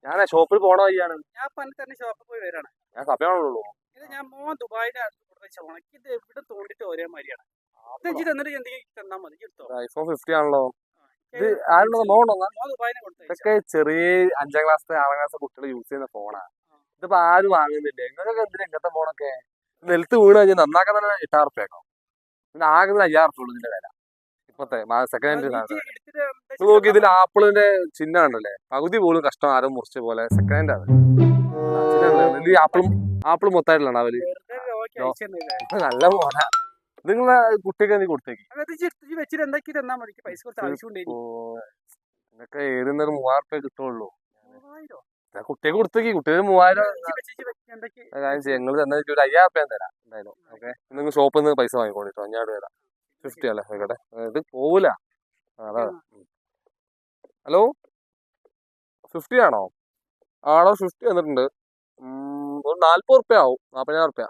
ഞാൻ ഷോപ്പിൽ പോണ വഴിയാണ്. ഞാൻ പണ്ട് തന്നെ ഷോപ്പിൽ പോയി വരാണ്. ഞാൻ സമയമാണുള്ളൂ. ഇത് ഞാൻ മോൻ ദുബായിന്റെ ഇത് എവിടെ തോണ്ടിട്ട് ഒരേ മാതിരിയാണ്. ഇത് തന്നിട്ട് എന്തെങ്കിലും തന്നാ മതി. ഐഫോൺ 50 ആണല്ലോ. ഇത് ആരുള്ളത് മോണ്ടോ? ഇതൊക്കെ ചെറിയ 5ാം ക്ലാസ് 6ാം ക്ലാസ് കുട്ടികൾ യൂസ് ചെയ്യുന്ന ഫോണാണ്. ഇതിപ്പോ ആരും വാങ്ങുന്നില്ല. നിങ്ങൾക്കൊക്കെ എന്തിനാ ഇങ്ങനത്തെ ഫോണൊക്കെ? നിലത്ത് വീണ് കഴിഞ്ഞാൽ നന്നാക്കാൻ തന്നെ 8,000 റുപ്യക്കോ? പിന്നെ ആകെ 5,000 റുപ്യ ഉള്ളൂ ഇതിന്റെ വില. ഇപ്പത്തെ സെക്കൻഡ് ഹാൻഡ് നോക്കി. ഇതിൽ ആപ്പിളിന്റെ ചിഹ്നം ഉണ്ടല്ലേ, പകുതി പോലും കഷ്ടം ആരോ മുറിച്ച പോലെ. സെക്കൻഡ് ആണ്. ആപ്പിൾ മൊത്തമായിട്ടുള്ള അവര് നല്ല ഫോണാ. നിങ്ങളെ കുട്ടിക്ക് നീ കൊടുത്തേക്ക്. നിങ്ങക്ക് ഏതുന്നൊരു 3,000 റുപ്യ കിട്ടുള്ളൂ. കുട്ടിക്ക് കൊടുത്തേക്ക്. കുട്ടിക്ക് 3,000 ഞങ്ങൾ തന്നെ ഒരു 5,000 റുപ്യ തരാം എന്തായാലും. ഓക്കെ, നിങ്ങൾ ഷോപ്പിൽ നിന്ന് പൈസ വാങ്ങിക്കോളിട്ടോ. ഞാൻ തരാം. 50 അല്ലേ ആയിക്കോട്ടെ. ഇത് പോവൂല. അതാ. ഹലോ, 50 ആണോ? ആണോ? 50 വന്നിട്ടുണ്ട്. ഒരു 40 റുപ്യ ആവും. 40,000 റുപ്യ.